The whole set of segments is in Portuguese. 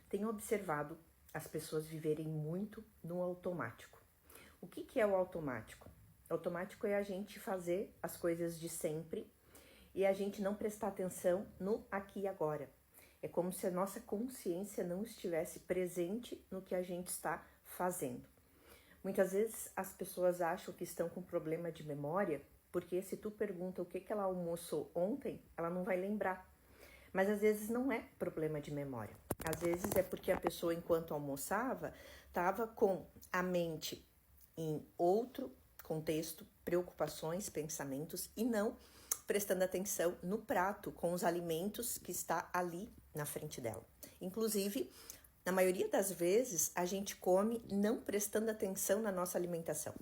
Tenho observado as pessoas viverem muito no automático. O que é o automático? O automático é a gente fazer as coisas de sempre e a gente não prestar atenção no aqui e agora. É como se a nossa consciência não estivesse presente no que a gente está fazendo. Muitas vezes as pessoas acham que estão com problema de memória, porque se tu pergunta o que ela almoçou ontem, ela não vai lembrar. Mas às vezes não é problema de memória. Às vezes é porque a pessoa, enquanto almoçava, estava com a mente em outro contexto, preocupações, pensamentos, e não prestando atenção no prato com os alimentos que está ali na frente dela. Inclusive, na maioria das vezes, a gente come não prestando atenção na nossa alimentação.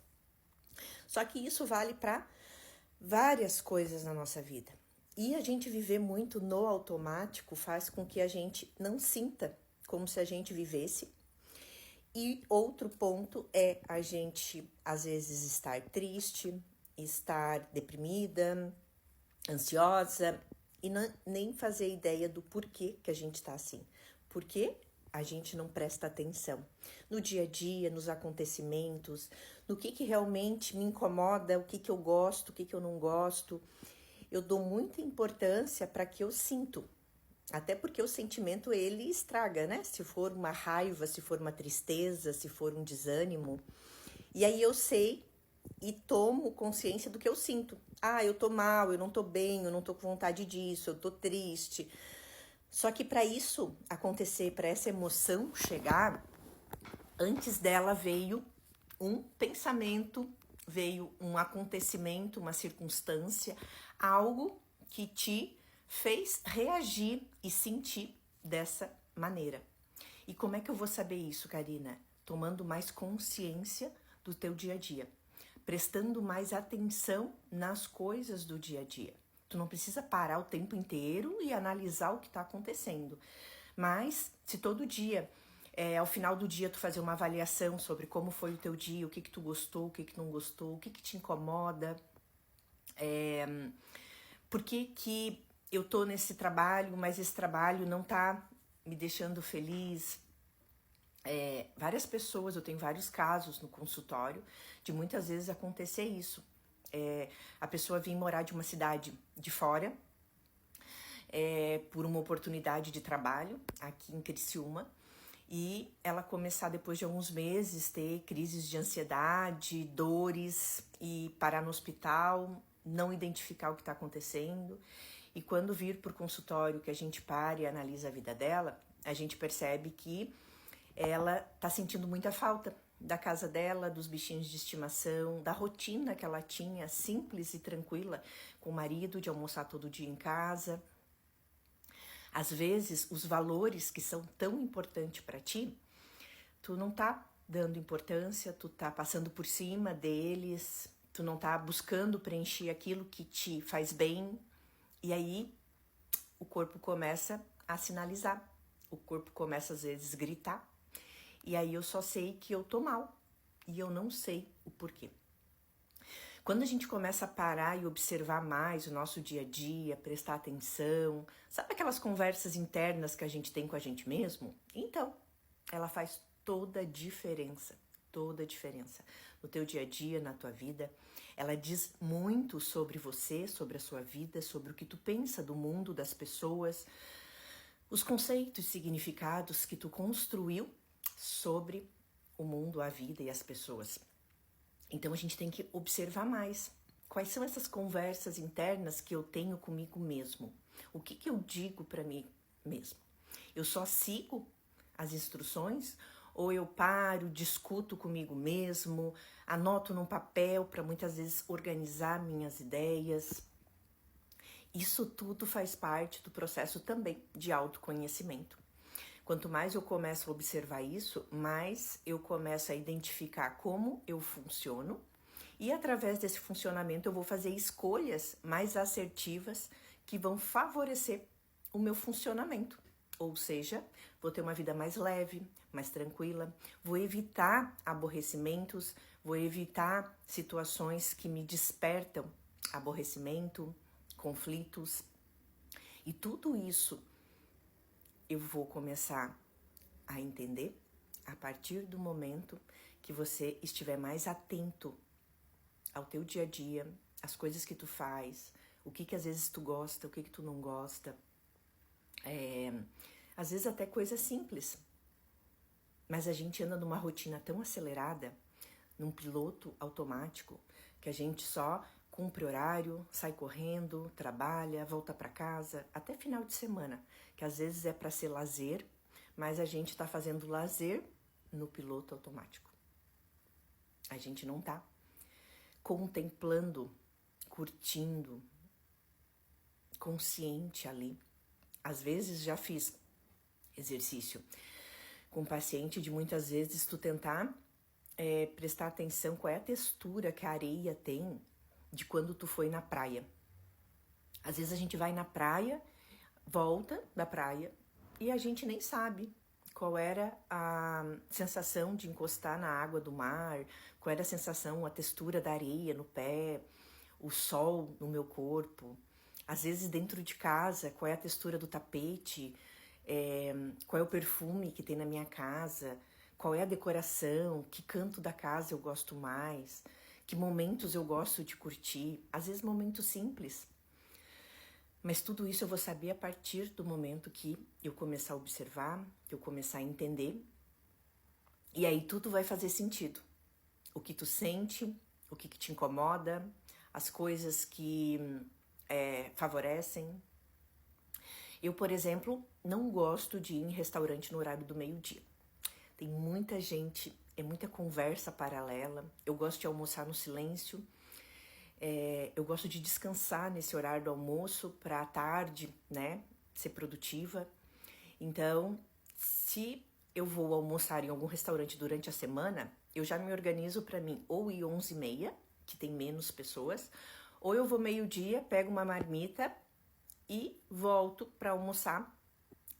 Só que isso vale para várias coisas na nossa vida. E a gente viver muito no automático faz com que a gente não sinta como se a gente vivesse. E outro ponto é a gente, às vezes, estar triste, estar deprimida, ansiosa e nem fazer ideia do porquê que a gente está assim. Porque a gente não presta atenção no dia a dia, nos acontecimentos, no que realmente me incomoda, o que eu gosto, o que eu não gosto. Eu dou muita importância para que eu sinto. Até porque o sentimento, ele estraga, né? Se for uma raiva, se for uma tristeza, se for um desânimo. E aí eu sei e tomo consciência do que eu sinto. Ah, eu tô mal, eu não tô bem, eu não tô com vontade disso, eu tô triste. Só que para isso acontecer, para essa emoção chegar, antes dela veio um pensamento, veio um acontecimento, uma circunstância, algo que te fez reagir e sentir dessa maneira. E como é que eu vou saber isso, Karina? Tomando mais consciência do teu dia a dia, prestando mais atenção nas coisas do dia a dia. Tu não precisa parar o tempo inteiro e analisar o que está acontecendo. Mas se todo dia, ao final do dia, tu fazer uma avaliação sobre como foi o teu dia, o que tu gostou, o que não gostou, o que te incomoda, por que eu tô nesse trabalho, mas esse trabalho não tá me deixando feliz. Várias pessoas, eu tenho vários casos no consultório de muitas vezes acontecer isso. A pessoa vir morar de uma cidade de fora, por uma oportunidade de trabalho aqui em Criciúma, e ela começar depois de alguns meses ter crises de ansiedade, dores e parar no hospital, não identificar o que está acontecendo. E quando vir para o consultório que a gente para e analisa a vida dela, a gente percebe que ela está sentindo muita falta da casa dela, dos bichinhos de estimação, da rotina que ela tinha, simples e tranquila, com o marido, de almoçar todo dia em casa. Às vezes, os valores que são tão importantes para ti, tu não tá dando importância, tu tá passando por cima deles, tu não tá buscando preencher aquilo que te faz bem, e aí o corpo começa a sinalizar, o corpo começa às vezes a gritar, e aí eu só sei que eu tô mal, e eu não sei o porquê. Quando a gente começa a parar e observar mais o nosso dia a dia, prestar atenção, sabe aquelas conversas internas que a gente tem com a gente mesmo? Então, ela faz toda a diferença no teu dia a dia, na tua vida. Ela diz muito sobre você, sobre a sua vida, sobre o que tu pensa do mundo, das pessoas, os conceitos, significados que tu construiu sobre o mundo, a vida e as pessoas. Então a gente tem que observar mais. Quais são essas conversas internas que eu tenho comigo mesmo? O que eu digo para mim mesmo? Eu só sigo as instruções ou eu paro, discuto comigo mesmo, anoto num papel para muitas vezes organizar minhas ideias? Isso tudo faz parte do processo também de autoconhecimento. Quanto mais eu começo a observar isso, mais eu começo a identificar como eu funciono e através desse funcionamento eu vou fazer escolhas mais assertivas que vão favorecer o meu funcionamento. Ou seja, vou ter uma vida mais leve, mais tranquila, vou evitar aborrecimentos, vou evitar situações que me despertam aborrecimento, conflitos. E tudo isso eu vou começar a entender a partir do momento que você estiver mais atento ao teu dia a dia, às coisas que tu faz, o que às vezes tu gosta, o que tu não gosta. Às vezes até coisas simples. Mas a gente anda numa rotina tão acelerada, num piloto automático, que a gente só cumpre horário, sai correndo, trabalha, volta para casa, até final de semana, que às vezes é para ser lazer, mas a gente está fazendo lazer no piloto automático. A gente não está contemplando, curtindo, consciente ali. Às vezes já fiz exercício com paciente de muitas vezes tu tentar prestar atenção qual é a textura que a areia tem de quando tu foi na praia. Às vezes a gente vai na praia, volta da praia e a gente nem sabe qual era a sensação de encostar na água do mar, qual era a sensação, a textura da areia no pé, o sol no meu corpo. Às vezes dentro de casa, qual é a textura do tapete, qual é o perfume que tem na minha casa, qual é a decoração, que canto da casa eu gosto mais, que momentos eu gosto de curtir, às vezes momentos simples. Mas tudo isso eu vou saber a partir do momento que eu começar a observar, que eu começar a entender, e aí tudo vai fazer sentido. O que tu sente, o que te incomoda, as coisas que favorecem. Eu, por exemplo, não gosto de ir em restaurante no horário do meio-dia. Tem muita gente, é muita conversa paralela. Eu gosto de almoçar no silêncio. Eu gosto de descansar nesse horário do almoço para à tarde, né, ser produtiva. Então, se eu vou almoçar em algum restaurante durante a semana, eu já me organizo para mim ou ir 11h30, que tem menos pessoas, ou eu vou meio-dia, pego uma marmita e volto para almoçar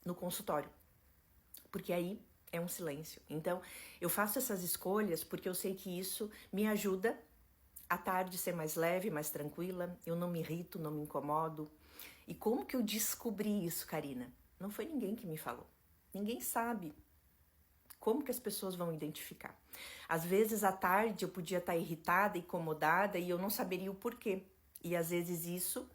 no consultório, porque aí é um silêncio. Então, eu faço essas escolhas porque eu sei que isso me ajuda a tarde ser mais leve, mais tranquila, eu não me irrito, não me incomodo. E como que eu descobri isso, Karina? Não foi ninguém que me falou. Ninguém sabe como que as pessoas vão identificar. Às vezes, à tarde, eu podia estar irritada, incomodada e eu não saberia o porquê. E às vezes isso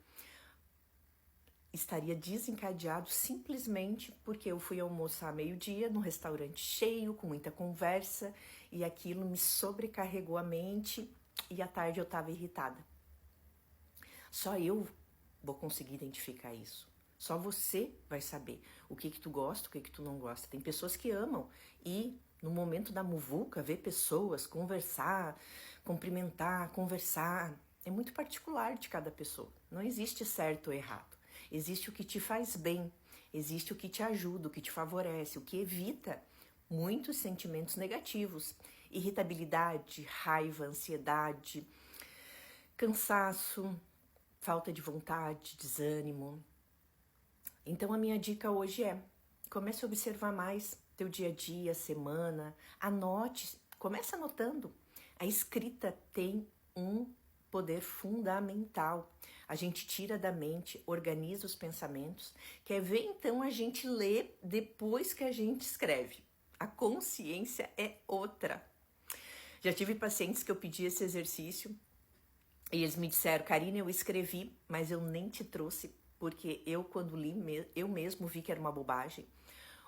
estaria desencadeado simplesmente porque eu fui almoçar meio-dia num restaurante cheio, com muita conversa, e aquilo me sobrecarregou a mente e à tarde eu estava irritada. Só eu vou conseguir identificar isso. Só você vai saber o que tu gosta, o que tu não gosta. Tem pessoas que amam ir no momento da muvuca, ver pessoas, conversar, cumprimentar, conversar. É muito particular de cada pessoa. Não existe certo ou errado. Existe o que te faz bem, existe o que te ajuda, o que te favorece, o que evita muitos sentimentos negativos. Irritabilidade, raiva, ansiedade, cansaço, falta de vontade, desânimo. Então a minha dica hoje é: comece a observar mais teu dia a dia, semana, anote, comece anotando. A escrita tem um poder fundamental. A gente tira da mente, organiza os pensamentos. Quer ver? Então a gente lê depois que a gente escreve. A consciência é outra. Já tive pacientes que eu pedi esse exercício e eles me disseram: Karina, eu escrevi, mas eu nem te trouxe, porque eu, quando li, eu mesmo vi que era uma bobagem,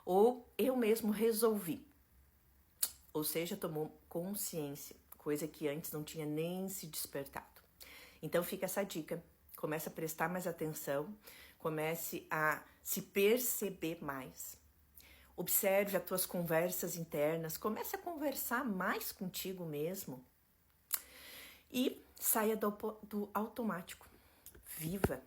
ou eu mesmo resolvi. Ou seja, tomou consciência, coisa que antes não tinha nem se despertado. Então fica essa dica, comece a prestar mais atenção, comece a se perceber mais. Observe as tuas conversas internas, comece a conversar mais contigo mesmo e saia do automático. Viva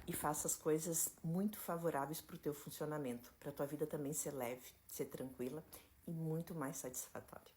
e faça as coisas muito favoráveis para o teu funcionamento, para a tua vida também ser leve, ser tranquila e muito mais satisfatória.